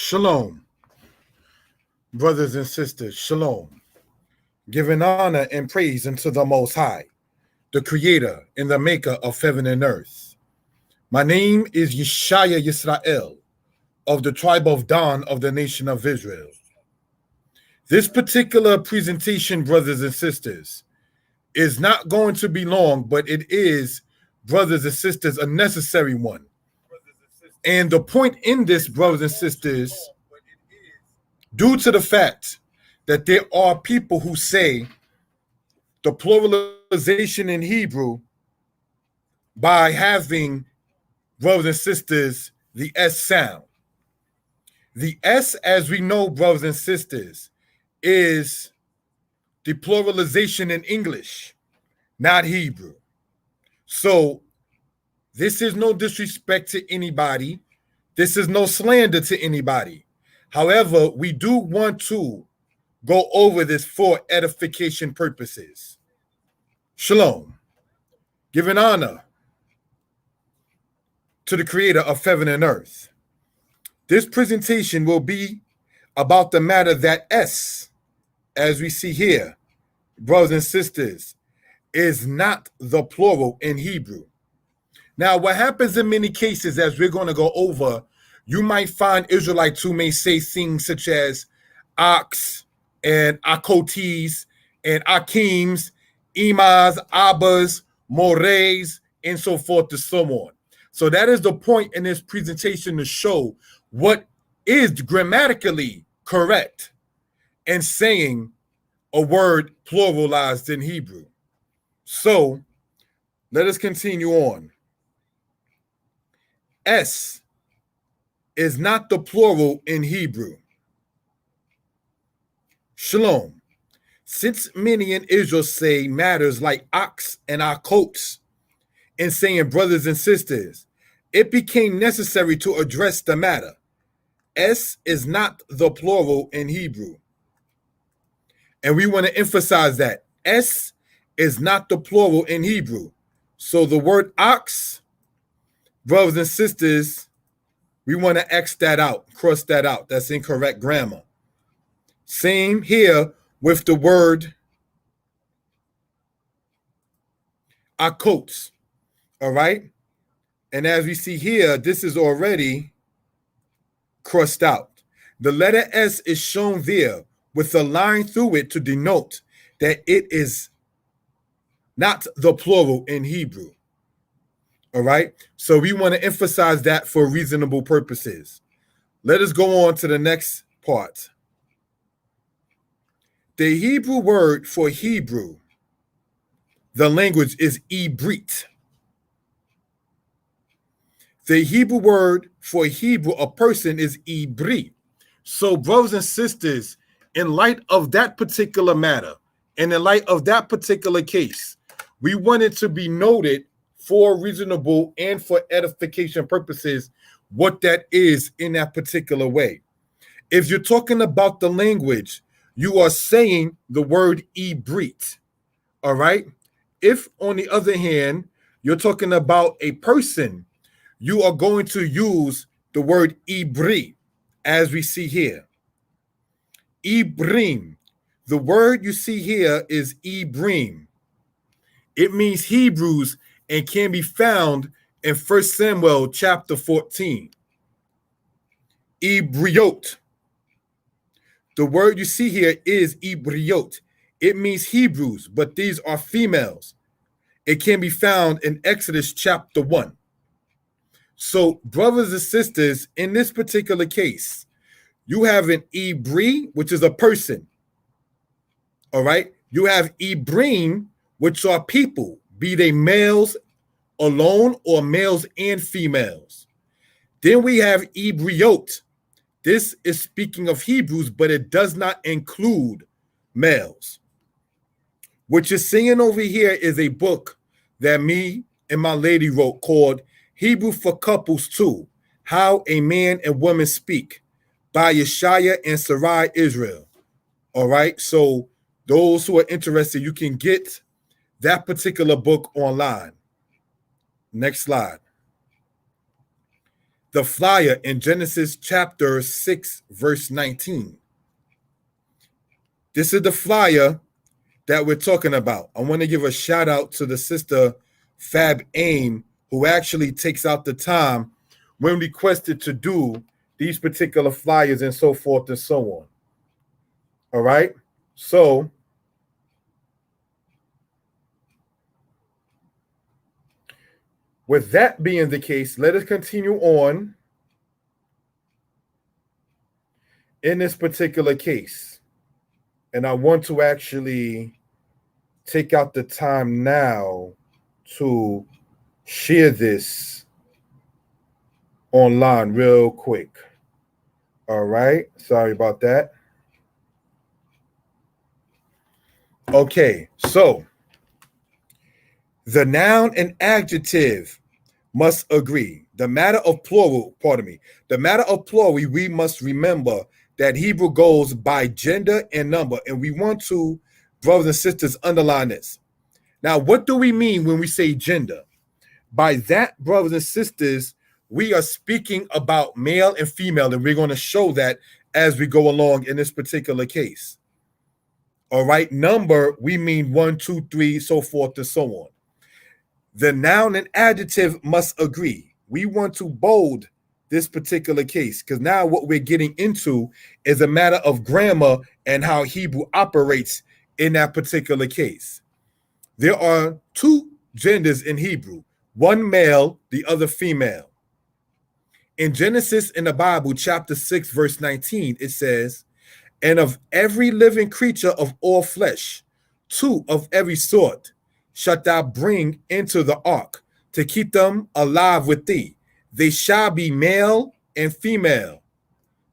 Shalom, brothers and sisters, shalom. Giving honor and praise unto the Most High, the Creator and the Maker of heaven and earth. My name is Yeshaya Yisrael, of the tribe of Dan of the nation of Israel. This particular presentation, brothers and sisters, is not going to be long, but it is, brothers and sisters, a necessary one. And the point in this, brothers and sisters, due to the fact that there are people who say the pluralization in Hebrew by having, brothers and sisters, the S sound. The S, as we know, brothers and sisters, is the pluralization in English, not Hebrew. So this is no disrespect to anybody. This is no slander to anybody. However, we do want to go over this for edification purposes. Shalom. Giving honor to the Creator of heaven and earth. This presentation will be about the matter that S, as we see here, brothers and sisters, is not the plural in Hebrew. Now, what happens in many cases, as we're going to go over, you might find Israelites who may say things such as ox and akotes and akims, imas, abbas, mores, and so forth and so on. So that is the point in this presentation, to show what is grammatically correct in saying a word pluralized in Hebrew. So let us continue on. S is not the plural in Hebrew. Shalom. Since many in Israel say matters like ox and akotes in saying brothers and sisters, it became necessary to address the matter. S is not the plural in Hebrew. And we want to emphasize that. S is not the plural in Hebrew. So the word ox, brothers and sisters, we want to X that out, cross that out. That's incorrect grammar. Same here with the word akotes. All right? And as we see here, this is already crossed out. The letter S is shown there with a line through it to denote that it is not the plural in Hebrew. All right? So we want to emphasize that for reasonable purposes. Let us go on to the next part. The Hebrew word for Hebrew, the language, is Ibrit. The Hebrew word for Hebrew, a person, is Ibri. So, brothers and sisters, in light of that particular matter, and in light of that particular case, we want it to be noted for reasonable and for edification purposes what that is in that particular way. If you're talking about the language, you are saying the word Ibrit. All right? If, on the other hand, you're talking about a person, you are going to use the word Ibri, as we see here. Ibrim. The word you see here is Ibrim. It means Hebrews and can be found in 1 Samuel chapter 14. Ibriot. The word you see here is Ibriot. It means Hebrews, but these are females. It can be found in Exodus chapter 1. So, brothers and sisters, in this particular case, you have an Ibri, which is a person. All right? You have Ibrim, which are people, be they males alone or males and females. Then we have Ibriot. This is speaking of Hebrews, but it does not include males. What you're seeing over here is a book that me and my lady wrote called Hebrew for Couples 2, How a Man and Woman Speak, by Yeshaya and Sarai Israel. All right, so those who are interested, you can get that particular book online. Next slide. the flyer in Genesis chapter 6, verse 19. This is the flyer that we're talking about. I want to give a shout out to the sister Fab Aim, who actually takes out the time when requested to do these particular flyers and so forth and so on. All right. So with that being the case, let us continue on in this particular case. And I want to actually take out the time now to share this online real quick. All right. Sorry about that. Okay. So the noun and adjective must agree. The matter of plural, we must remember that Hebrew goes by gender and number. And we want to, brothers and sisters, underline this. Now, what do we mean when we say gender? By that, brothers and sisters, we are speaking about male and female, and we're going to show that as we go along in this particular case. All right, number, we mean 1, 2, 3, so forth and so on. The noun and adjective must agree. We want to bold this particular case because now what we're getting into is a matter of grammar and how Hebrew operates in that particular case. There are two genders in Hebrew, one male, the other female. In Genesis in the Bible, chapter 6, verse 19, it says, "And of every living creature of all flesh, two of every sort shalt thou bring into the ark to keep them alive with thee. They shall be male and female."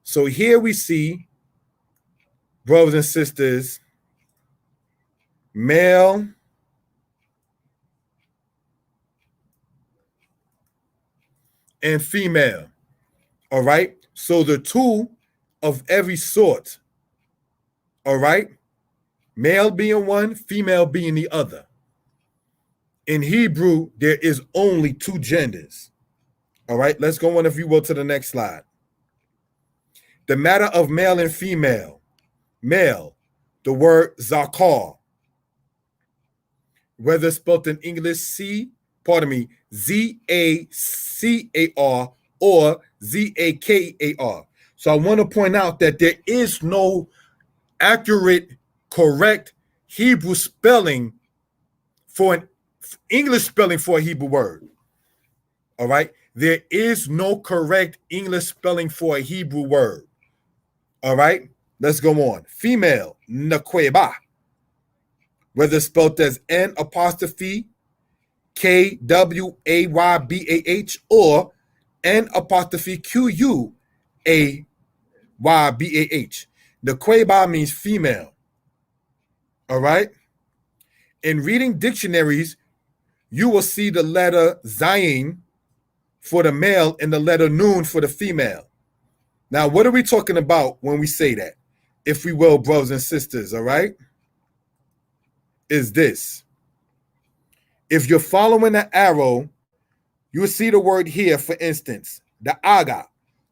So here we see, brothers and sisters, male and female. All right. So the two of every sort. All right. Male being one, female being the other. In Hebrew, there is only two genders. All right. Let's go on, if you will, to the next slide. The matter of male and female. Male, the word zakar, whether spelled in English Z-A-C-A-R or Z-A-K-A-R. So I want to point out that there is no accurate, correct Hebrew spelling for an English spelling for a Hebrew word. All right. There is no correct English spelling for a Hebrew word. All right. Let's go on. Female, nakweba, whether spelled as N apostrophe K-W-A-Y-B-A-H or N apostrophe Q-U-A-Y-B-A-H. Nakweba means female. All right. In reading dictionaries, you will see the letter Zayin for the male and the letter Nun for the female. Now, what are we talking about when we say that? If we will, brothers and sisters, all right, is this. If you're following the arrow, you will see the word here, for instance, the aga,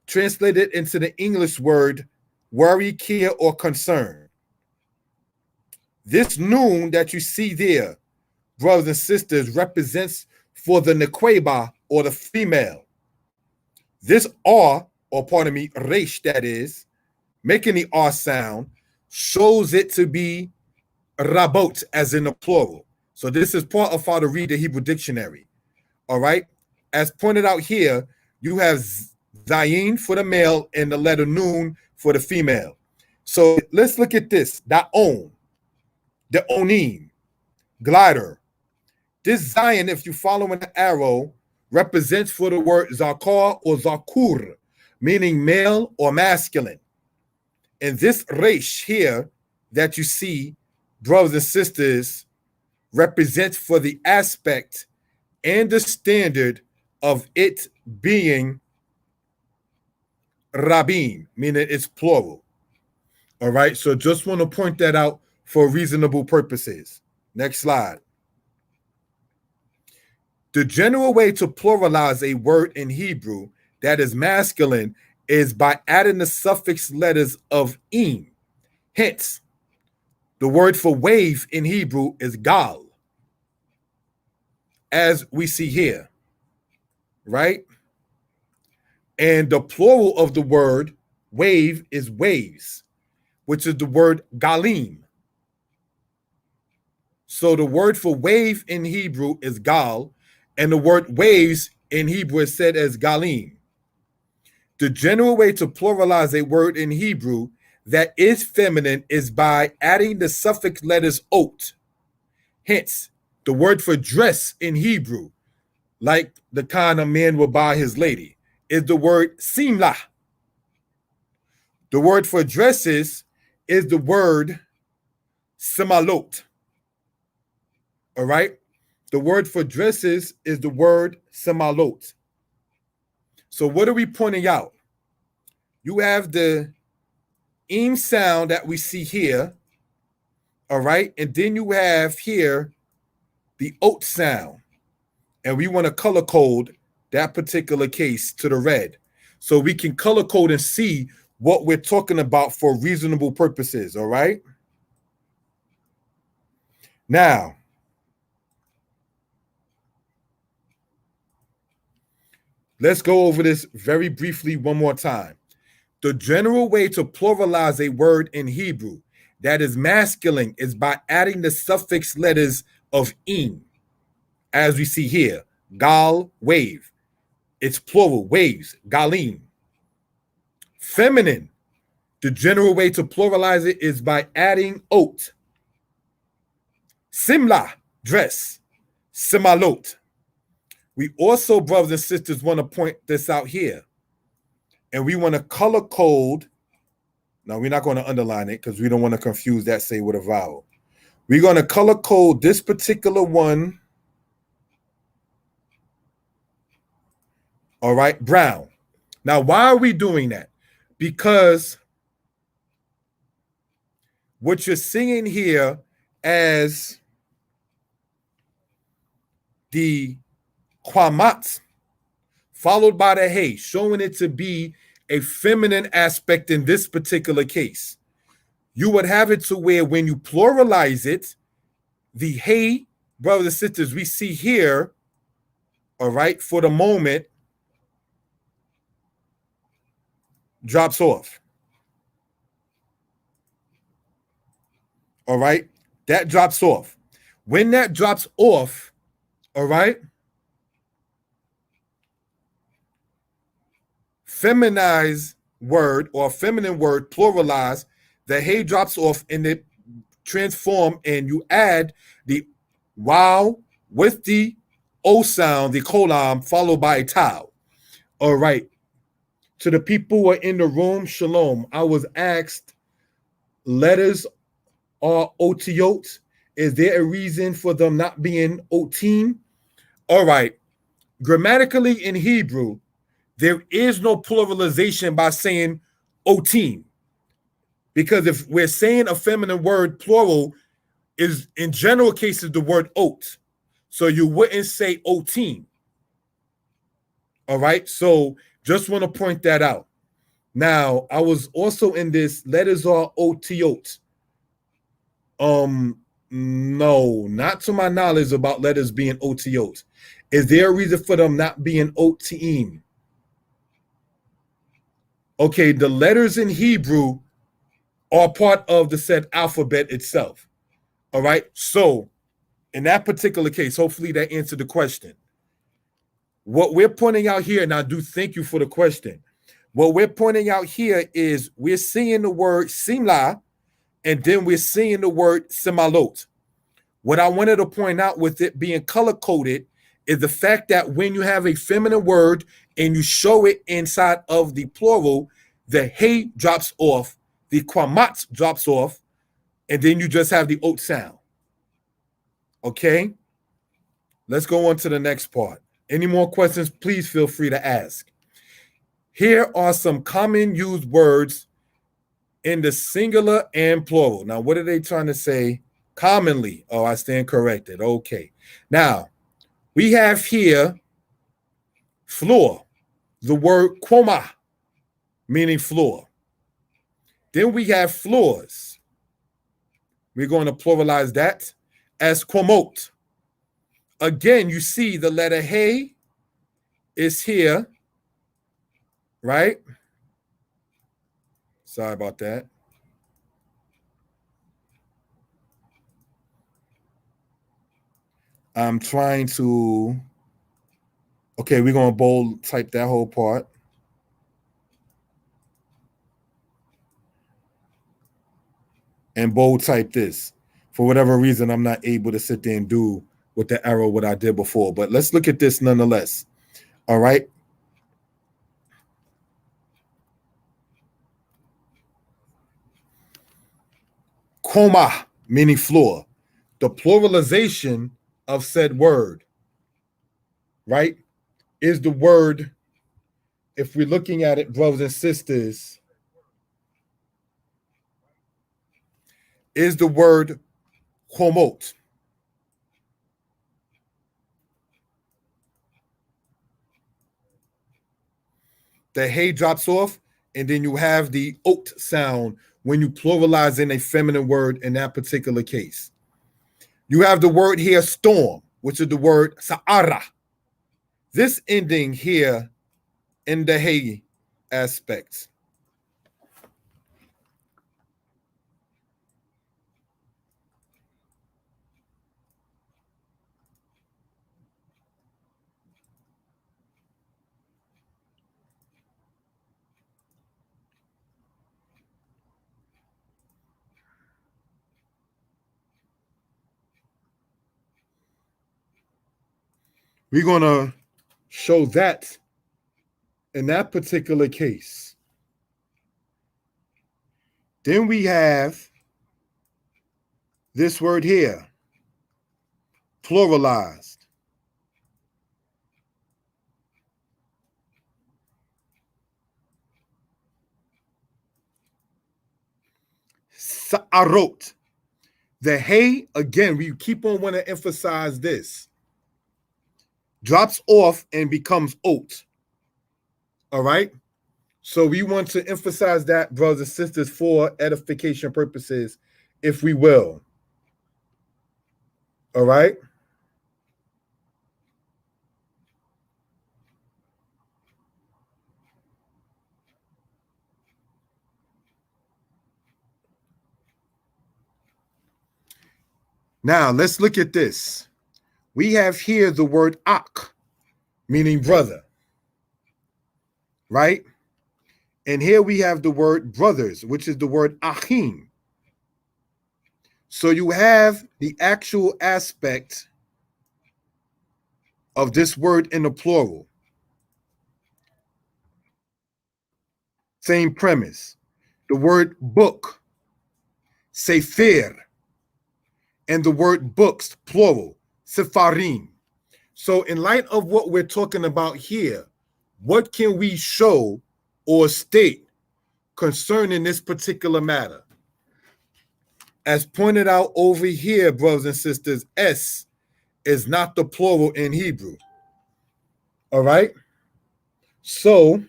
translated into the English word worry, care, or concern. This noon that you see there, brothers and sisters, represents for the nekweba, or the female. This R, or pardon me, resh, that is, making the R sound, shows it to be rabot, as in the plural. So this is part of how to read the Hebrew dictionary. All right. As pointed out here, you have zayin for the male and the letter nun for the female. So let's look at this. Da'on, the onim, glider. This zayin, if you follow an arrow, represents for the word zakar or zakur, meaning male or masculine. And this resh here that you see, brothers and sisters, represents for the aspect and the standard of it being rabin, meaning it's plural. All right, so just want to point that out for reasonable purposes. Next slide. The general way to pluralize a word in Hebrew that is masculine is by adding the suffix letters of im. Hence, the word for wave in Hebrew is gal, as we see here, right? And the plural of the word wave is waves, which is the word galim. So the word for wave in Hebrew is gal, and the word waves in Hebrew is said as galim. The general way to pluralize a word in Hebrew that is feminine is by adding the suffix letters ot. Hence, the word for dress in Hebrew, like the kind a man will buy his lady, is the word simla. The word for dresses is the word simalot. All right? The word for dresses is the word simalot. So what are we pointing out? You have the im sound that we see here, all right? And then you have here the ot sound. And we want to color code that particular case to the red. So we can color code and see what we're talking about for reasonable purposes, all right? Now, let's go over this very briefly one more time. The general way to pluralize a word in Hebrew that is masculine is by adding the suffix letters of im, as we see here, gal, wave. It's plural, waves, galim. Feminine, the general way to pluralize it is by adding ot. Simla, dress. Simalot. We also, brothers and sisters, want to point this out here. And we want to color code. Now, we're not going to underline it because we don't want to confuse that say with a vowel. We're going to color code this particular one. All right, brown. Now, why are we doing that? Because what you're seeing here as the kwamat followed by the hey, showing it to be a feminine aspect in this particular case. You would have it to where when you pluralize it, the hey, brothers and sisters, we see here, all right, for the moment, drops off. All right, that drops off. When that drops off, all right, feminized word or feminine word pluralize, the hey drops off and it transform and you add the wow with the o sound, the colon followed by a tau. All right. To the people who are in the room, shalom. I was asked, letters are otiot. Is there a reason for them not being otim? All right. Grammatically in Hebrew, there is no pluralization by saying otim. Because if we're saying a feminine word, plural is in general cases the word ot. So you wouldn't say otim. All right. So just want to point that out. Now, I was also in this letters are otiot. No, not to my knowledge about letters being otiot. Is there a reason for them not being otim? Okay, the letters in Hebrew are part of the said alphabet itself. All right. So in that particular case, hopefully that answered the question. What we're pointing out here, and I do thank you for the question. What we're pointing out here is we're seeing the word simla, and then we're seeing the word simalot. What I wanted to point out with it being color-coded is the fact that when you have a feminine word and you show it inside of the plural, the hey drops off, the kwamat drops off, and then you just have the ot sound. Okay? Let's go on to the next part. Any more questions, please feel free to ask. Here are some common used words in the singular and plural. Now, what are they trying to say? Commonly. Oh, I stand corrected. Okay. Now, we have here floor, the word quoma, meaning floor. Then we have floors. We're going to pluralize that as quomot. Again, you see the letter hey is here, right? Sorry about that. I'm trying to, okay, we're going to bold type that whole part. And bold type this. For whatever reason, I'm not able to sit there and do with the arrow what I did before. But let's look at this nonetheless. All right. Koma, meaning floor. The pluralization of said word, right, is the word, if we're looking at it, brothers and sisters, is the word quomot. The hey drops off, and then you have the ot sound when you pluralize in a feminine word in that particular case. You have the word here, storm, which is the word sa'ara. This ending here in the hey aspect. We're going to show that in that particular case. Then we have this word here, pluralized. Sa'arot. The hey, again, we keep on wanting to emphasize this, drops off and becomes ot. All right? So we want to emphasize that, brothers and sisters, for edification purposes, if we will. All right? Now, let's look at this. We have here the word ak, meaning brother, right? And here we have the word brothers, which is the word achim. So you have the actual aspect of this word in the plural. Same premise. The word book, sefer, and the word books, plural, sefarim. So in light of what we're talking about here, what can we show or state concerning this particular matter? As pointed out over here, brothers and sisters, S is not the plural in Hebrew. All right? So,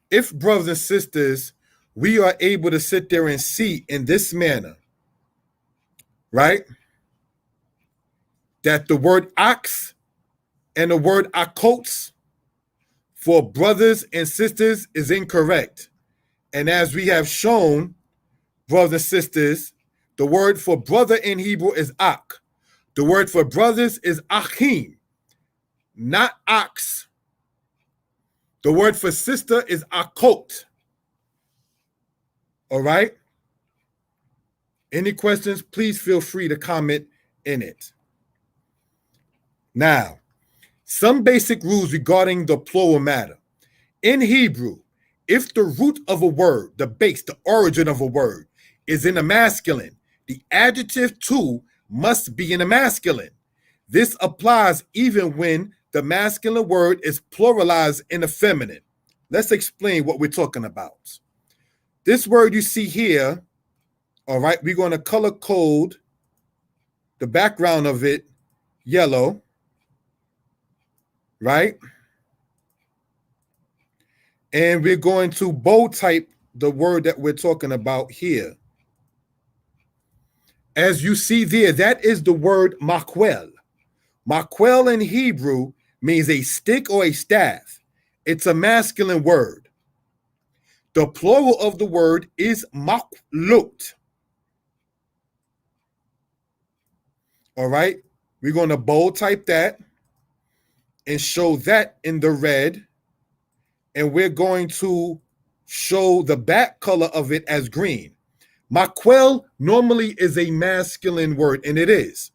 if, brothers and sisters, we are able to sit there and see in this manner, right, that the word ox and the word akots for brothers and sisters is incorrect. And as we have shown, brothers and sisters, the word for brother in Hebrew is ak. The word for brothers is achim, not ox. The word for sister is akot. All right? Any questions, please feel free to comment in it. Now, some basic rules regarding the plural matter. In Hebrew, if the root of a word, the base, the origin of a word, is in the masculine, the adjective to must be in the masculine. This applies even when the masculine word is pluralized in the feminine. Let's explain what we're talking about. This word you see here, all right, we're going to color code the background of it yellow, right? And we're going to bold type the word that we're talking about here. As you see there, that is the word makwel. Makwel in Hebrew means a stick or a staff. It's a masculine word. The plural of the word is maklot. All right. We're going to bold type that and show that in the red. And we're going to show the back color of it as green. Makwel normally is a masculine word, and it is.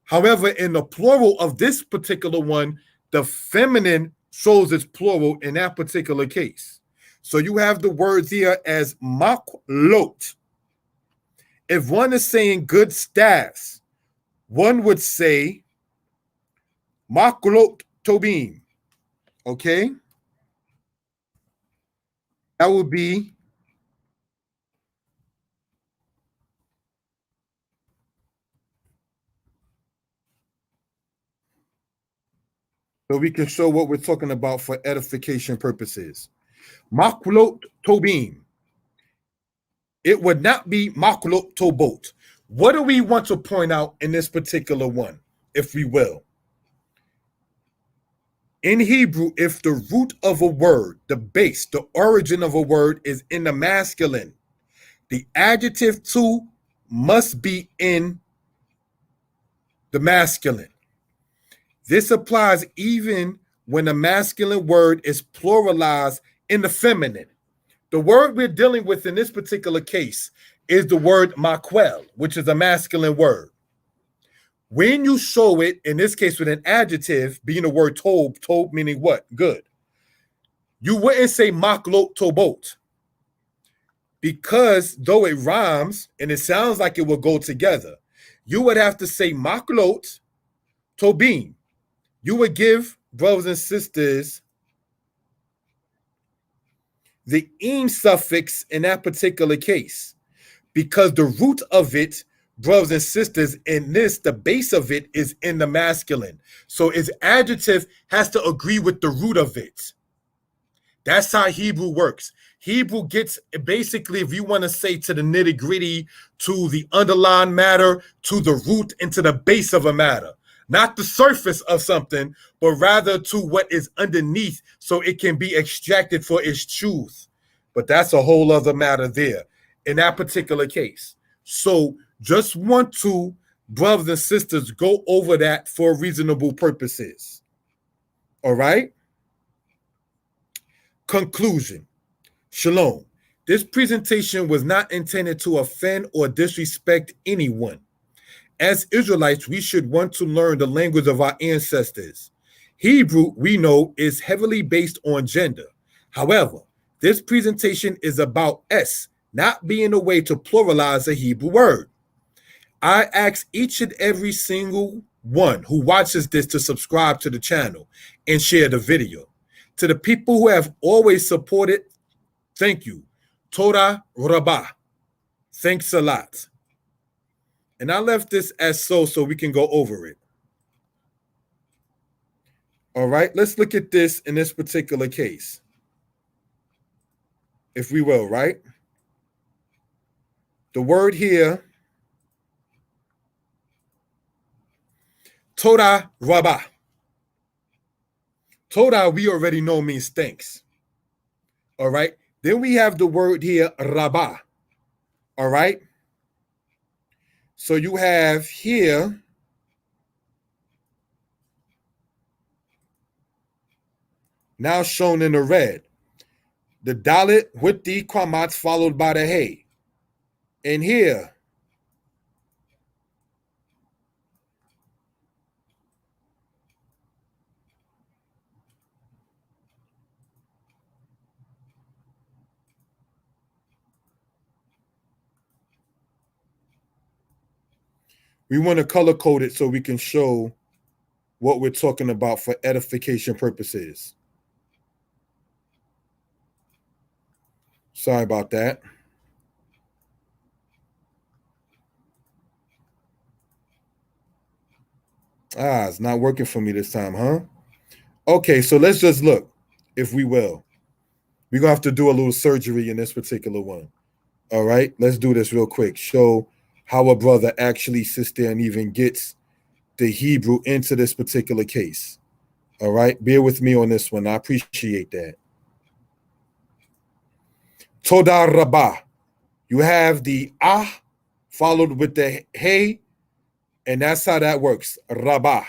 However, in the plural of this particular one, the feminine shows its plural in that particular case. So you have the words here as maklot. If one is saying good staffs, one would say maklot tobim. Okay? That would be, so we can show what we're talking about for edification purposes. Maklot tobim. It would not be maklot tobot. What do we want to point out in this particular one, if we will? In Hebrew, if the root of a word, the base, the origin of a word is in the masculine, the adjective to must be in the masculine. This applies even when a masculine word is pluralized in the feminine. The word we're dealing with in this particular case is the word makwel, which is a masculine word. When you show it, in this case with an adjective, being the word tob meaning what? Good. You wouldn't say maklot tobot, because though it rhymes and it sounds like it will go together, you would have to say maklot tobim. You would give, brothers and sisters, the im suffix in that particular case, because the root of it, brothers and sisters, in this, the base of it is in the masculine. So its adjective has to agree with the root of it. That's how Hebrew works. Hebrew gets, basically, if you want to say to the nitty gritty, to the underlying matter, to the root and to the base of a matter. Not the surface of something, but rather to what is underneath so it can be extracted for its truth. But that's a whole other matter there in that particular case. So just want to, brothers and sisters, go over that for reasonable purposes. All right? Conclusion. Shalom. This presentation was not intended to offend or disrespect anyone. As Israelites, we should want to learn the language of our ancestors. Hebrew, we know, is heavily based on gender. However, this presentation is about S, not being a way to pluralize a Hebrew word. I ask each and every single one who watches this to subscribe to the channel and share the video. To the people who have always supported, thank you. Toda Rabbah. Thanks a lot. And I left this as so we can go over it. All right, let's look at this in this particular case, if we will, right? The word here, Toda Rabbah. Toda, we already know means thanks. All right. Then we have the word here, Rabbah. All right. So you have here now shown in the red, the dalit with the quamats followed by the hay. And here, we want to color code it so we can show what we're talking about for edification purposes. Sorry about that. It's not working for me this time, huh? Okay, so let's just look, if we will. We're going to have to do a little surgery in this particular one. All right, let's do this real quick. Show how a brother actually sits there and even gets the Hebrew into this particular case. All right, bear with me on this one. I appreciate that. Toda Rabbah. You have the ah followed with the hey, and that's how that works. Rabbah.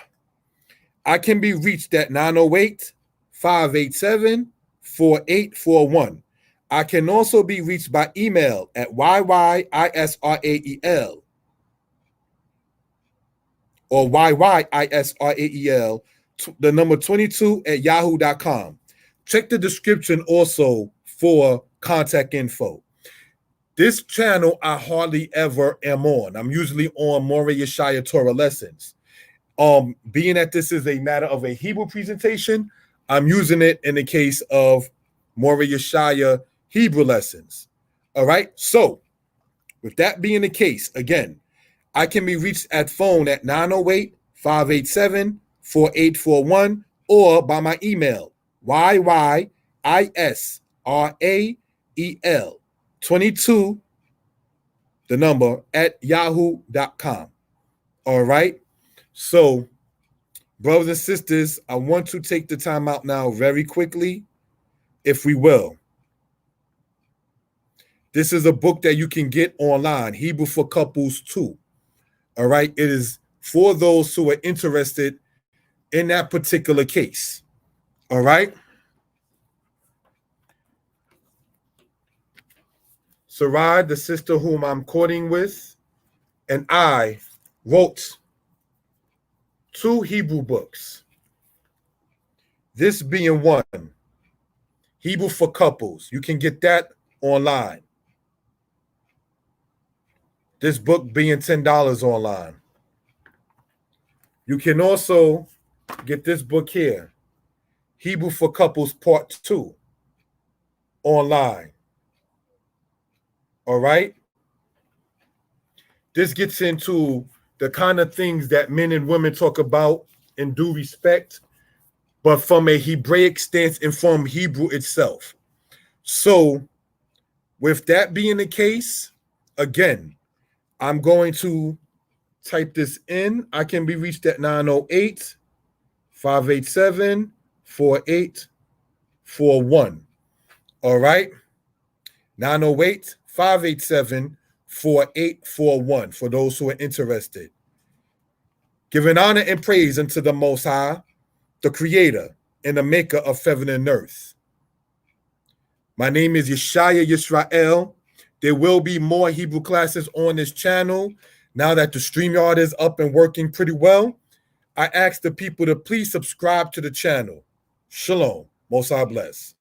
I can be reached at 908-587-4841. I can also be reached by email at yyisrael or yyisrael, the number 22 at yahoo.com. Check the description also for contact info. This channel I hardly ever am on. I'm usually on Moreh Yeshaya Torah lessons. Being that this is a matter of a Hebrew presentation, I'm using it in the case of Moreh Yeshaya Hebrew lessons. All right. So with that being the case, again, I can be reached at phone at 908-587-4841 or by my email, yyisrael22, the number, at yahoo.com. All right. So, brothers and sisters, I want to take the time out now very quickly, if we will. This is a book that you can get online, Hebrew for Couples 2. All right. It is for those who are interested in that particular case. All right. Sarai, the sister whom I'm courting with, and I wrote 2 Hebrew books. This being one, Hebrew for Couples. You can get that online. This book being $10 online. You can also get this book here, Hebrew for Couples Part 2, online. All right? This gets into the kind of things that men and women talk about in due respect, but from a Hebraic stance and from Hebrew itself. So, with that being the case, again, I'm going to type this in. I can be reached at 908-587-4841. All right? 908-587-4841 for those who are interested. Giving honor and praise unto the Most High, the Creator and the Maker of heaven and earth. My name is Yeshaya Yisrael. There will be more Hebrew classes on this channel. Now that the StreamYard is up and working pretty well, I ask the people to please subscribe to the channel. Shalom. Most High bless.